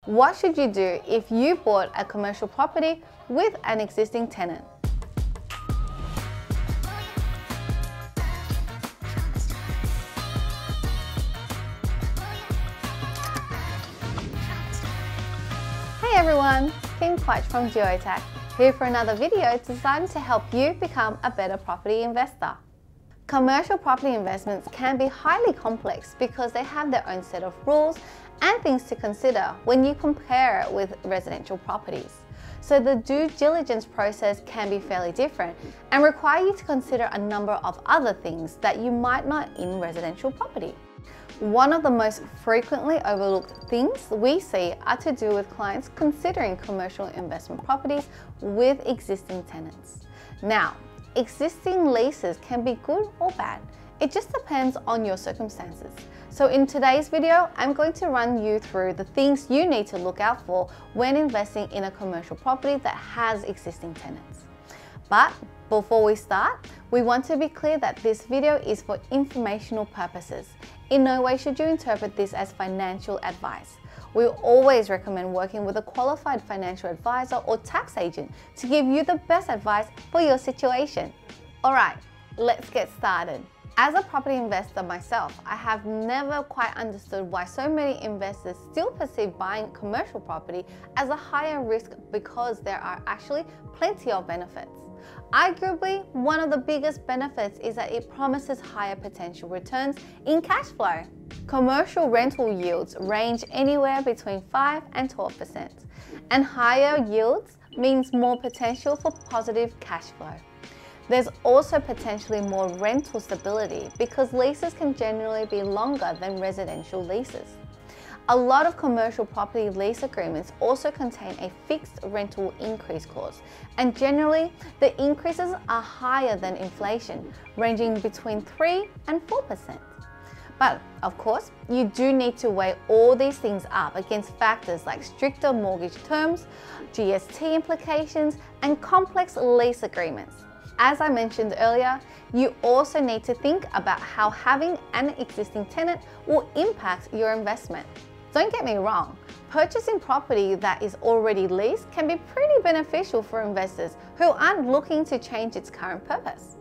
What should you do if you bought a commercial property with an existing tenant? Hey everyone, Kim Quach from Geotech, here for another video designed to help you become a better property investor. Commercial property investments can be highly complex because they have their own set of rules and things to consider when you compare it with residential properties. So the due diligence process can be fairly different and require you to consider a number of other things that you might not in residential property. One of the most frequently overlooked things we see are to do with clients considering commercial investment properties with existing tenants. Now, existing leases can be good or bad. It just depends on your circumstances. So in today's video, I'm going to run you through the things you need to look out for when investing in a commercial property that has existing tenants. But before we start, we want to be clear that this video is for informational purposes. In no way should you interpret this as financial advice. We always recommend working with a qualified financial advisor or tax agent to give you the best advice for your situation. Alright, let's get started. As a property investor myself, I have never quite understood why so many investors still perceive buying commercial property as a higher risk because there are actually plenty of benefits. Arguably, one of the biggest benefits is that it promises higher potential returns in cash flow. Commercial rental yields range anywhere between 5 and 12%, and higher yields means more potential for positive cash flow. There's also potentially more rental stability because leases can generally be longer than residential leases. A lot of commercial property lease agreements also contain a fixed rental increase clause, and generally the increases are higher than inflation, ranging between 3 and 4%. But of course, you do need to weigh all these things up against factors like stricter mortgage terms, GST implications, and complex lease agreements. As I mentioned earlier, you also need to think about how having an existing tenant will impact your investment. Don't get me wrong, purchasing property that is already leased can be pretty beneficial for investors who aren't looking to change its current purpose.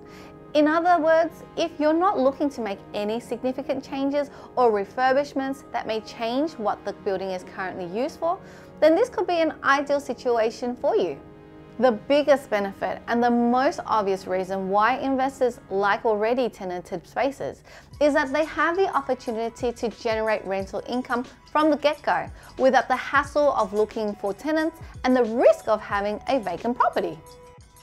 In other words, if you're not looking to make any significant changes or refurbishments that may change what the building is currently used for, then this could be an ideal situation for you. The biggest benefit and the most obvious reason why investors like already tenanted spaces is that they have the opportunity to generate rental income from the get-go without the hassle of looking for tenants and the risk of having a vacant property.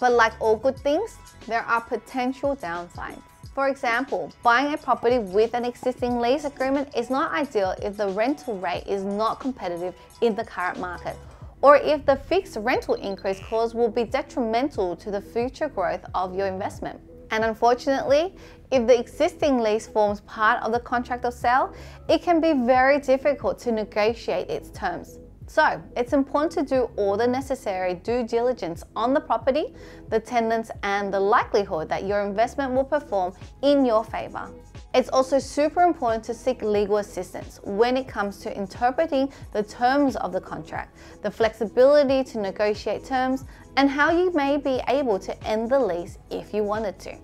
But like all good things, there are potential downsides. For example, buying a property with an existing lease agreement is not ideal if the rental rate is not competitive in the current market, or if the fixed rental increase clause will be detrimental to the future growth of your investment. And unfortunately, if the existing lease forms part of the contract of sale, it can be very difficult to negotiate its terms. So it's important to do all the necessary due diligence on the property, the tenants, and the likelihood that your investment will perform in your favor. It's also super important to seek legal assistance when it comes to interpreting the terms of the contract, the flexibility to negotiate terms, and how you may be able to end the lease if you wanted to.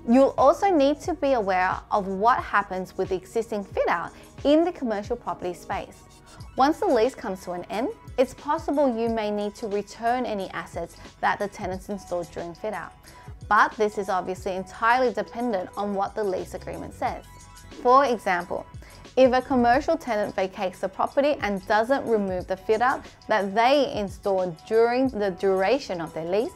You'll also need to be aware of what happens with the existing fit-out in the commercial property space. Once the lease comes to an end, it's possible you may need to return any assets that the tenants installed during fit-out. But this is obviously entirely dependent on what the lease agreement says. For example, if a commercial tenant vacates the property and doesn't remove the fit-out that they installed during the duration of their lease,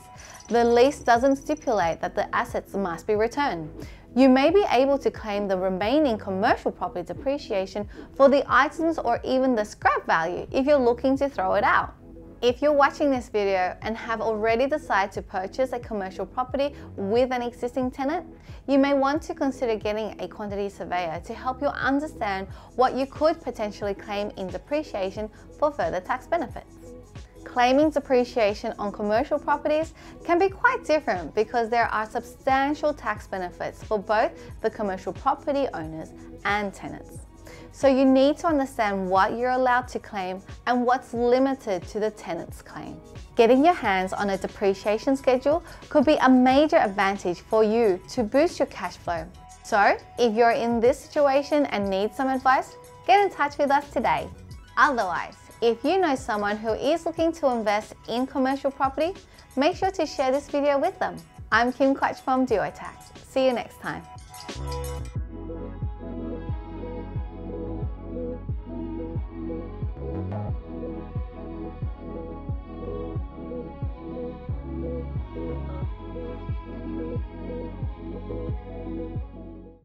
the lease doesn't stipulate that the assets must be returned. You may be able to claim the remaining commercial property depreciation for the items or even the scrap value if you're looking to throw it out. If you're watching this video and have already decided to purchase a commercial property with an existing tenant, you may want to consider getting a quantity surveyor to help you understand what you could potentially claim in depreciation for further tax benefits. Claiming depreciation on commercial properties can be quite different because there are substantial tax benefits for both the commercial property owners and tenants. So you need to understand what you're allowed to claim and what's limited to the tenant's claim. Getting your hands on a depreciation schedule could be a major advantage for you to boost your cash flow. So if you're in this situation and need some advice, get in touch with us today. Otherwise, if you know someone who is looking to invest in commercial property, make sure to share this video with them. I'm Kim Quach from Geotax. See you next time.